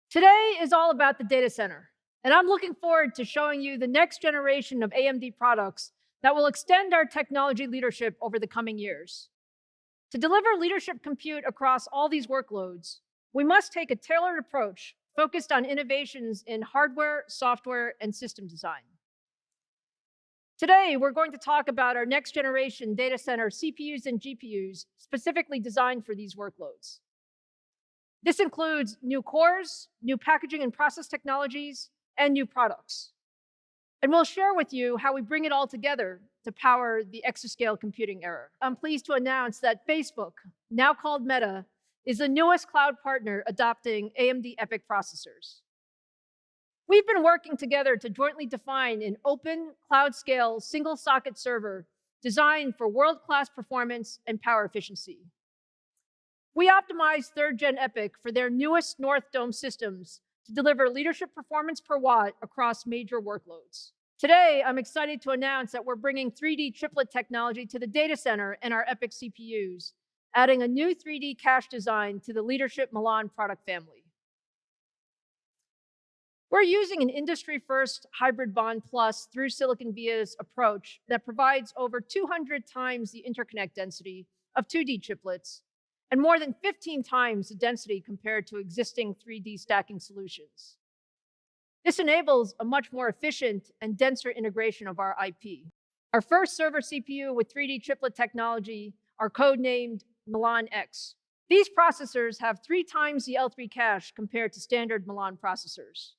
Today is all about the data center, and I'm looking forward to showing you the next generation of AMD products that will extend our technology leadership over the coming years. To deliver leadership compute across all these workloads, we must take a tailored approach focused on innovations in hardware, software, and system design. Today, we're going to talk about our next generation data center CPUs and GPUs specifically designed for these workloads. This includes new cores, new packaging and process technologies, and new products. And we'll share with you how we bring it all together to power the exascale computing era. I'm pleased to announce that Facebook, now called Meta, is the newest cloud partner adopting AMD EPYC processors. We've been working together to jointly define an open, cloud-scale, single-socket server designed for world-class performance and power efficiency. We optimized 3rd-gen EPYC for their newest North Dome systems to deliver leadership performance per watt across major workloads. Today, I'm excited to announce that we're bringing 3D chiplet technology to the data center and our EPYC CPUs, adding a new 3D cache design to the leadership Milan product family. We're using an industry-first hybrid bond plus through silicon vias approach that provides over 200 times the interconnect density of 2D chiplets and more than 15 times the density compared to existing 3D stacking solutions. This enables a much more efficient and denser integration of our IP. Our first server CPU with 3D chiplet technology are codenamed Milan X. These processors have 3 times the L3 cache compared to standard Milan processors.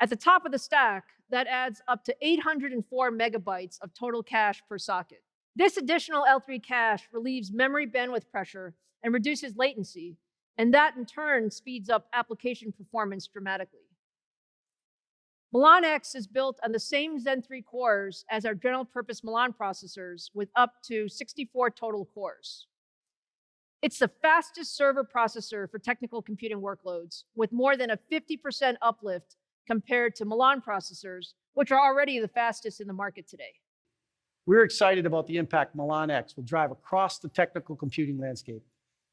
At the top of the stack, that adds up to 804 megabytes of total cache per socket. This additional L3 cache relieves memory bandwidth pressure and reduces latency, and that in turn speeds up application performance dramatically. Milan X is built on the same Zen 3 cores as our general-purpose Milan processors with up to 64 total cores. It's the fastest server processor for technical computing workloads, with more than a 50% uplift compared to Milan processors, which are already the fastest in the market today. We're excited about the impact Milan X will drive across the technical computing landscape,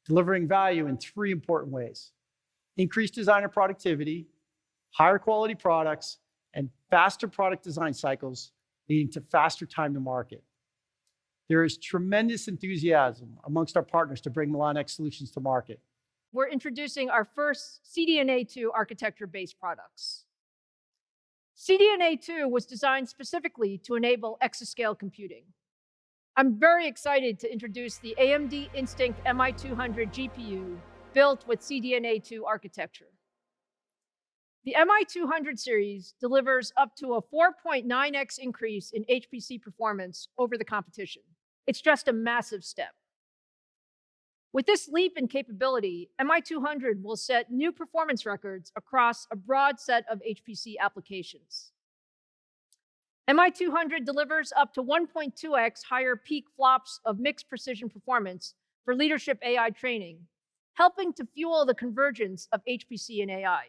delivering value in 3 important ways: increased designer productivity, higher quality products, and faster product design cycles, leading to faster time to market. There is tremendous enthusiasm amongst our partners to bring Milan X solutions to market. We're introducing our first CDNA2 architecture-based products. CDNA2 was designed specifically to enable exascale computing. I'm very excited to introduce the AMD Instinct MI200 GPU built with CDNA2 architecture. The MI200 series delivers up to a 4.9x increase in HPC performance over the competition. It's just a massive step. With this leap in capability, MI200 will set new performance records across a broad set of HPC applications. MI200 delivers up to 1.2x higher peak flops of mixed precision performance for leadership AI training, helping to fuel the convergence of HPC and AI.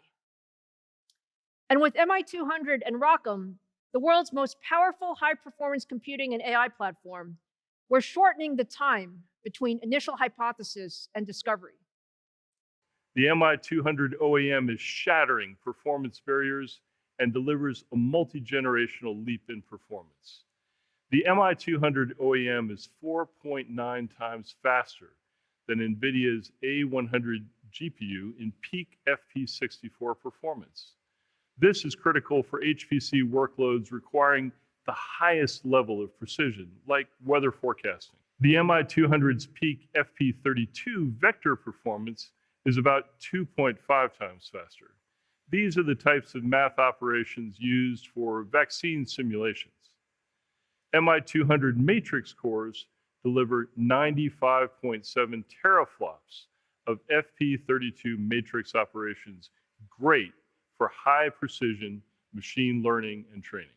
And with MI200 and ROCm, the world's most powerful high-performance computing and AI platform, we're shortening the time between initial hypothesis and discovery. The MI200 OEM is shattering performance barriers and delivers a multi-generational leap in performance. The MI200 OEM is 4.9 times faster than NVIDIA's A100 GPU in peak FP64 performance. This is critical for HPC workloads requiring the highest level of precision, like weather forecasting. The MI200's peak FP32 vector performance is about 2.5 times faster. These are the types of math operations used for vaccine simulations. MI200 matrix cores deliver 95.7 teraflops of FP32 matrix operations, great for high precision machine learning and training.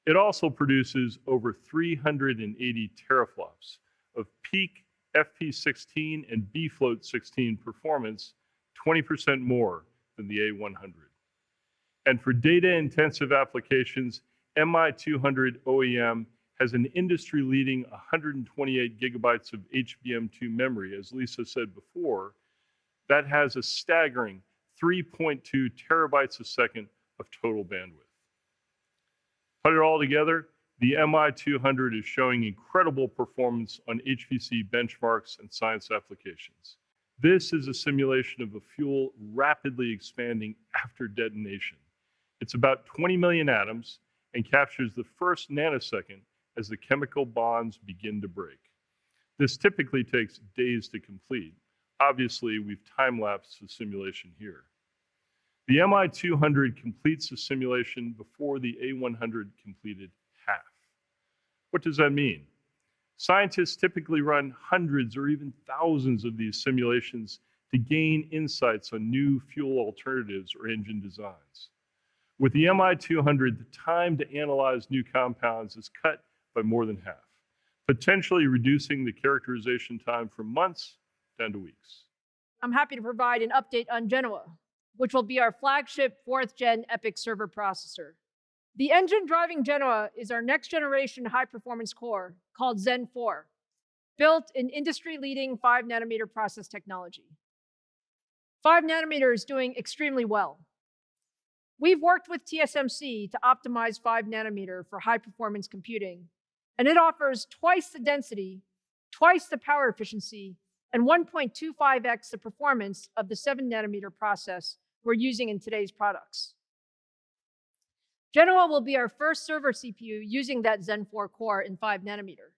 It also produces over 380 teraflops of peak FP16 and bfloat 16 performance, 20% more than the A100. And for data-intensive applications, MI200 OEM has an industry-leading 128 gigabytes of HBM2 memory, as Lisa said before, that has a staggering 3.2 terabytes a second of total bandwidth. Put it all together, the MI200 is showing incredible performance on HPC benchmarks and science applications. This is a simulation of a fuel rapidly expanding after detonation. It's about 20 million atoms and captures the first nanosecond as the chemical bonds begin to break. This typically takes days to complete. Obviously, we've time-lapsed the simulation here. The MI200 completes the simulation before the A100 completed half. What does that mean? Scientists typically run hundreds or even thousands of these simulations to gain insights on new fuel alternatives or engine designs. With the MI200, the time to analyze new compounds is cut by more than half, potentially reducing the characterization time from months down to weeks. I'm happy to provide an update on Genoa, which will be our flagship 4th-gen EPYC server processor. The engine driving Genoa is our next-generation high-performance core called Zen 4, built in industry-leading 5-nanometer process technology. 5 nanometer is doing extremely well. We've worked with TSMC to optimize 5 nanometer for high-performance computing, and it offers twice the density, twice the power efficiency, and 1.25x the performance of the 7 nanometer process we're using in today's products. Genoa will be our first server CPU using that Zen 4 core in 5 nanometer.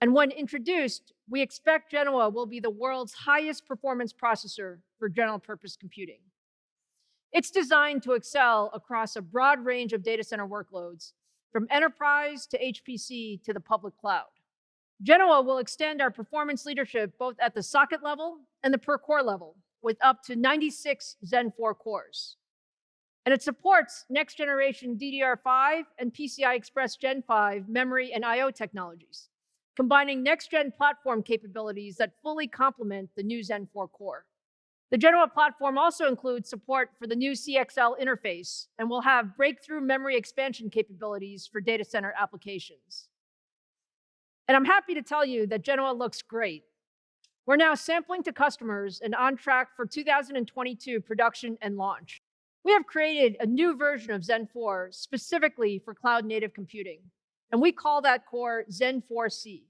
And when introduced, we expect Genoa will be the world's highest performance processor for general purpose computing. It's designed to excel across a broad range of data center workloads, from enterprise to HPC to the public cloud. Genoa will extend our performance leadership both at the socket level and the per core level, with up to 96 Zen 4 cores. And it supports next generation DDR5 and PCI Express Gen 5 memory and I/O technologies, combining next gen platform capabilities that fully complement the new Zen 4 core. The Genoa platform also includes support for the new CXL interface and will have breakthrough memory expansion capabilities for data center applications. And I'm happy to tell you that Genoa looks great. We're now sampling to customers and on track for 2022 production and launch. We have created a new version of Zen 4 specifically for cloud-native computing, and we call that core Zen 4C.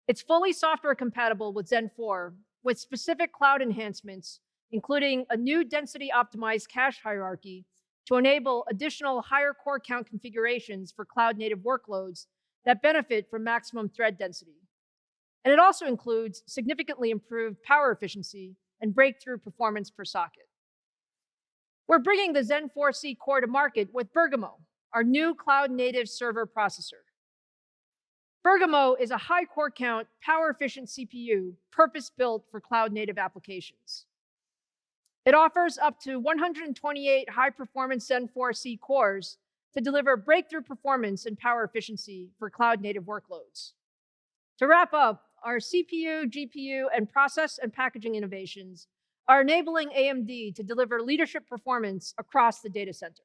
It's fully software compatible with Zen 4 with specific cloud enhancements, including a new density-optimized cache hierarchy to enable additional higher core count configurations for cloud-native workloads that benefit from maximum thread density. And it also includes significantly improved power efficiency and breakthrough performance per socket. We're bringing the Zen 4C core to market with Bergamo, our new cloud-native server processor. Bergamo is a high core count, power-efficient CPU purpose-built for cloud-native applications. It offers up to 128 high-performance Zen 4C cores to deliver breakthrough performance and power efficiency for cloud-native workloads. To wrap up, our CPU, GPU, and process and packaging innovations are enabling AMD to deliver leadership performance across the data center.